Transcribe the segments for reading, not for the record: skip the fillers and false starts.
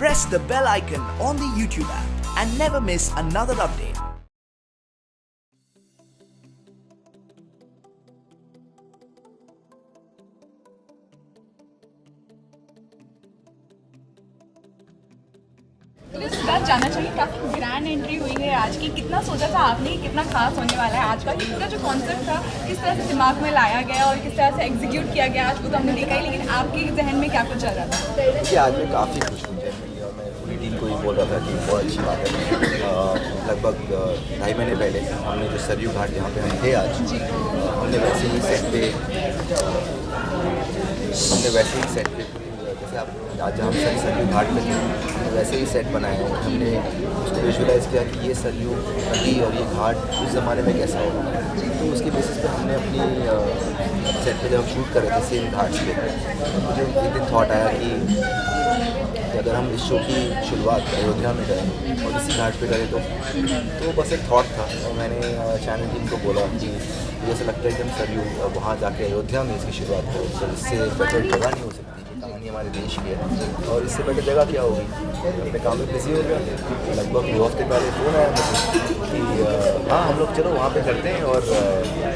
press the bell icon on the YouTube app and never miss another update. तो इस बात जानना चाहिए, काफ़ी ग्रैंड एंट्री हुई है आज की। कितना सोचा था आपने कि कितना खास होने वाला है आज का? ये पूरा जो कॉन्सेप्ट था किस तरह से दिमाग में लाया गया और किस तरह से एग्जीक्यूट किया गया? आज को तो हमने देखा ही, लेकिन आपके जहन में क्या कुछ चल रहा था? देखिए, आज मैं काफ़ी खुश हूँ जनरली, और मैं पूरी टीम को ये बोल रहा था कि बहुत अच्छी बात है। लगभग 2.5 महीने पहले हमने जो सरयू घाट जहाँ पे हम थे आज, हमने वैसे ही सेट पे जैसे आप आज जहाँ हम सरयू घाट पे थे वैसे ही सेट बनाया है। हमने उसको विजुलाइज़ किया कि ये सरयू नदी और ये घाट उस ज़माने में कैसा होगा, तो उसके बेसिस पे हमने अपनी सेट पे जब हम शूट कर रहे थे सेम घाट्स पे, मुझे एक दिन थॉट आया कि अगर हम इस शो की शुरुआत अयोध्या में करें और इसी घाट पे करें तो बस एक थॉट था। और मैंने चैनल टीम को बोला कि मुझे ऐसा लगता है कि हम सरयू वहाँ जाके अयोध्या में इसकी शुरुआत करें, तो इससे बेटर जगह नहीं हो सकती। कहानी हमारे देश की है और इससे बेटर जगह क्या होगी। अपने काम में बिजी हो गया। लगभग 2 हफ्ते पहले फ़ोन आया मुझे कि हाँ हम लोग चलो वहाँ पे करते हैं और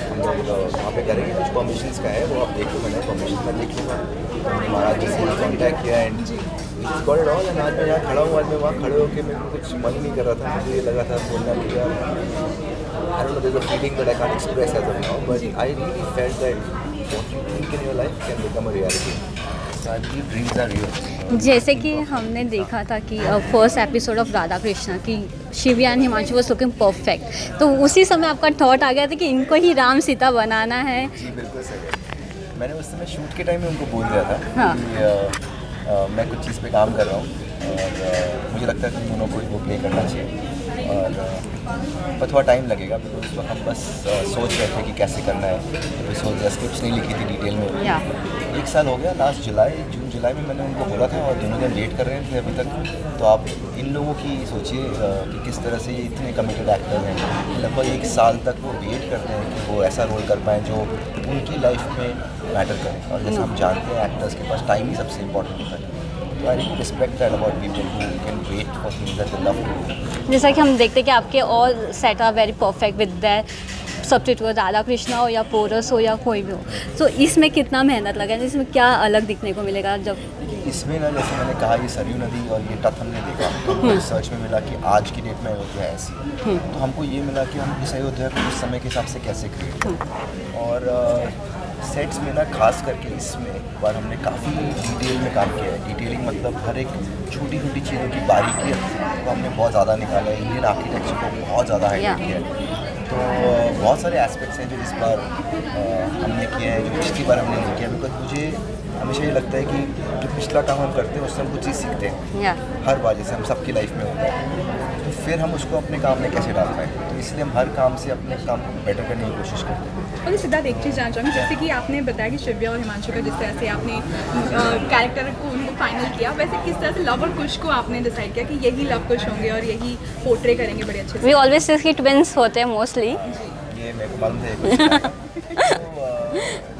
हम लोग वहाँ पे करेंगे। कुछ परमिशंस का है वो आप देख लो, मैंने परमिशन मैं देख लूँगा। महाराज जी से कॉन्टैक्ट किया and got it all. And आज मैं यहाँ खड़ा हूँ, आज मैं वहाँ खड़े होकर मेरे को कुछ मन ही नहीं कर रहा था। मुझे ये लगा था बोलना कि यार I don't know, there's a feeling that I can't express as of now, but I really felt that what you think in your life can become a reality. So I believe dreams are real. जैसे कि हमने देखा था कि first episode of Radha Krishna की शिव्या and Himanshu was looking perfect, तो उसी समय आपका थॉट आ गया था कि इनको ही राम सीता बनाना है। जी बिल्कुल सही। मैंने उस समय शूट के टाइम में उनको बोल दिया था हाँ। कि मैं कुछ चीज़ पे काम कर रहा हूँ और मुझे लगता है कि दोनों को वो प्ले करना चाहिए और थोड़ा टाइम लगेगा। तो उस वक्त हम बस सोच रहे थे कि कैसे करना है। एपिसोड स्क्रिप्ट्स नहीं लिखी थी डिटेल में। 1 साल हो गया, लास्ट जून जुलाई में मैंने उनको बोला था और दोनों जन वेट कर रहे थे अभी तक। तो आप इन लोगों की सोचिए कि किस तरह से ये इतने कमिटेड एक्टर हैं। लगभग 1 साल तक वो वेट करते हैं कि वो ऐसा रोल कर पाएँ जो उनकी लाइफ में मैटर करे। और जैसे हम जानते हैं एक्टर्स के पास टाइम ही सबसे इम्पोर्टेंट होता है। तो I really respect that about people who can wait for things that they love to do. जैसा कि हम देखते हैं कि आपके all set are very perfect with that subject, Radha Krishna हो या पोरस हो या कोई भी हो। तो इसमें कितना मेहनत लगा है, इसमें क्या अलग दिखने को मिलेगा? जब इसमें ना, जैसे मैंने कहा, ये सरयू नदी और ये तट हमने देखा, तो रिसर्च में मिला कि आज की डेट में अयोध्या ऐसी है। तो हमको ये मिला कि हम इस अयोध्या को उस समय के हिसाब से कैसे क्रिएट करें। और सेट्स में ना खास करके इसमें एक बार हमने काफ़ी डिटेल में काम किया है। डिटेलिंग मतलब हर एक छोटी छोटी चीज़ों की बारीकी को हमने बहुत ज़्यादा निकाला है। इंडियन आर्किटेक्चर को बहुत ज़्यादा हाईलाइट किया है। तो बहुत सारे एस्पेक्ट्स हैं जो इस बार हमने किए हैं, जो पिछली बार हमने नहीं किया। बिकॉज मुझे हमेशा ये लगता है कि जो पिछला काम हम करते हैं उससे हम कुछ चीज़ सीखते हैं हर बार, जैसे हम सबकी लाइफ में होता है। तो फिर हम उसको अपने काम में कैसे डाल पाएँ, तो इसलिए हम हर काम से अपने काम बेटर करने की कोशिश करते हैं। और सिद्धार्थ, एक चीज़ जानना चाहूँगी, जैसे कि आपने बताया कि शिव्या और हिमांशु का जिस तरह से आपने कैरेक्टर को उनको फाइनल किया, वैसे किस तरह से लव और कुश को आपने डिसाइड किया कि यही लव कुश होंगे और यही पोर्ट्रे करेंगे बड़े अच्छे से? वी ऑलवेज से कि ट्विंस होते हैं मोस्टली। ये मेरे को मालूम था।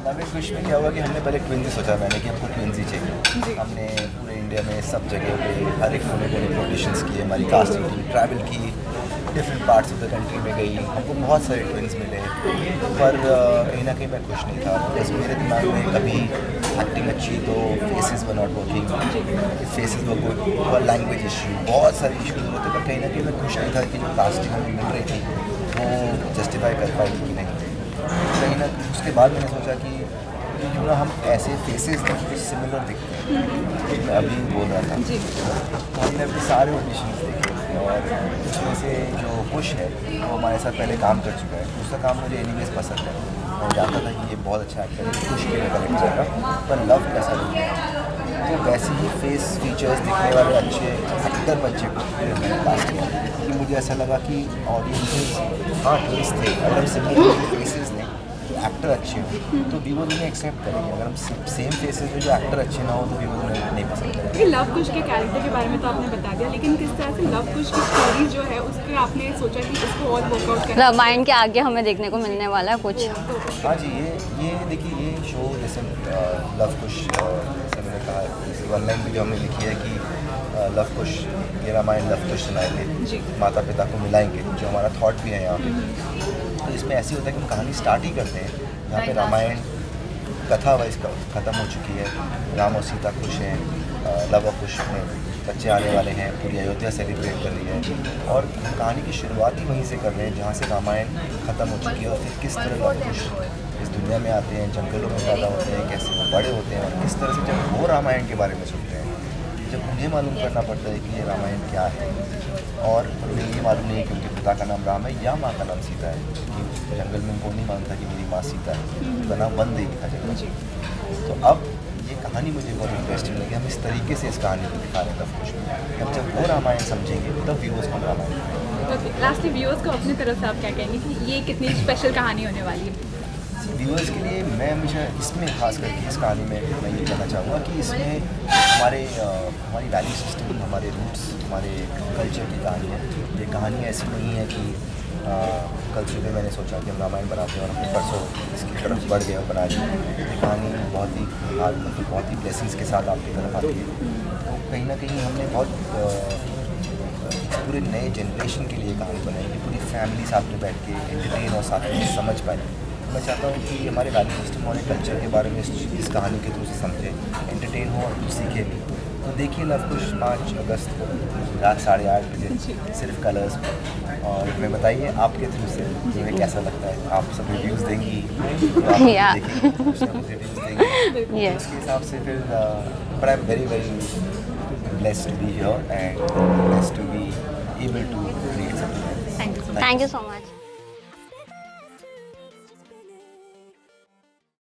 लव एंड कुश में क्या हुआ कि हमने पहले ट्विंस ही सोचा, मैंने कि हमको ट्विंस ही चाहिए। हमने पूरे इंडिया में सब जगह पे हर एक कोने कोने ऑडिशंस किए, हमारी कास्टिंग टीम ट्रैवल की, different parts of the country में गई, हमको बहुत सारे ट्विंस मिले, पर कहीं ना कहीं मैं खुश नहीं था। बस मेरे दिमाग में कभी एक्टिंग अच्छी तो faces were not working, faces were good, और लैंग्वेज इशू, बहुत सारे इशूज़ होते, पर कहीं ना कहीं मैं खुश नहीं था कि जो कास्टिंग हमें मिल रही थी वो जस्टिफाई कर पाएगी कि नहीं। कहीं ना उसके बाद मैंने सोचा कि क्यों ना हम ऐसे फेसेस जो सिमिलर दिखते हैं। मैं अभी बोल रहा था, हमने अपने सारे ऑडिशंस देखे और उसमें से जो कुश है वो हमारे साथ पहले काम कर चुका है। उसका काम मुझे एनीवेज पसंद है, मैं जानता था कि ये बहुत अच्छा एक्टर है, कुश के लिए करेक्ट जाएगा, पर लव कैसा दिखेगा। तो वैसे ही फेस फीचर्स दिखने वाले अच्छे एक्टर बच्चे को मैंने कास्ट किया, क्योंकि मुझे ऐसा लगा कि ऑडियंसेस हाँ टेस्ट थे, अगर हम सिमिलर फेसेस ने जो एक्टर अच्छे हो तो भी वो उन्हें एक्सेप्ट करेंगे। अगर हम सेम फेसेस में जो एक्टर अच्छे ना हो तो भी वो उन्हें नहीं पसंद करेंगे। लव कुश के कैरेक्टर के बारे में तो आपने बता दिया, लेकिन किस तरह से लव कुश की स्टोरी जो है उस पर आपने सोचा कि इसको और वर्कआउट करना? रामायण के आगे हमें देखने को मिलने वाला है कुछ। हाँ जी, ये देखिए, ये शो जैसे लव कुश, जैसे मैंने कहा, जैसे वन लाइन में जो हमने लिखी है कि लव कुश, ये रामायण लव कुश सुनाएंगे, माता पिता को मिलाएंगे, जो हमारा थॉट भी है यहाँ पे। तो इसमें ऐसे होता है कि हम कहानी स्टार्ट ही करते हैं यहाँ पे रामायण कथा वाइज ख़त्म हो चुकी है, राम और सीता खुश हैं, लव कुश में बच्चे आने वाले हैं, पूरी अयोध्या सेलिब्रेट कर रही है और कहानी की शुरुआत ही वहीं से कर रहे हैं जहाँ से रामायण ख़त्म हो चुकी है और फिर किस तरह लव कुश इस दुनिया में आते हैं, जंगलों में पैदा होते हैं, कैसे वो बड़े होते हैं और किस तरह से जब वो रामायण के बारे में सुनते हैं, जब उन्हें मालूम करना पड़ता है कि ये रामायण क्या है और उन्हें ये मालूम नहीं है कि उनके पिता का नाम राम है या माँ का नाम सीता है, क्योंकि जंगल में उनको नहीं मालूम था कि मेरी माँ सीता है, उनका नाम वन देवी था जंगल। तो अब ये कहानी मुझे बहुत इंटरेस्टिंग लगी, हम इस तरीके से इस कहानी को दिखा रहे हैं लव कुश में। अब जब वो रामायण समझेंगे तब व्यूअर्स को रामायण। लास्टली व्यूअर्स को अपनी तरफ से आप क्या कहेंगे कि ये कितनी स्पेशल कहानी होने वाली है? व्यूअर्स के लिए मैं हमेशा इसमें खास करके इस कहानी में मैं ये कहना चाहूँगा कि इसमें हमारी वैल्यू सिस्टम, हमारे रूट्स, हमारे कल्चर की कहानी है। ये कहानी ऐसी नहीं है कि कल सुबह मैंने सोचा कि हम रामायण बनाते हैं और हमने परसों इसकी तरफ बढ़ गए और बना ली। ये कहानी बहुत ही ब्लेसिंग्स के साथ आपकी तरफ आती है। तो कहीं ना कहीं हमने बहुत पूरे नए जनरेशन के लिए कहानी बनाई कि पूरी फैमिली साथ में बैठ के एंटरटेन और साथ में समझ पाए। मैं चाहता हूँ कि हमारे वैल्यू सिस्टम और कल्चर के बारे में इस कहानी के थ्रू से समझें, एंटरटेन हो और कुछ सीखे भी। तो देखिए लव कुश 5 अगस्त को रात 8:30 बजे सिर्फ कलर्स पर। और मैं बताइए आपके थ्रू से तुम्हें कैसा लगता है, आप सब रिव्यूज़ देंगी तो आप रिव्यूज़ देंगी उसके हिसाब से फिर but I am very blessed to be here and blessed to be able to create something like this. Thank you so much.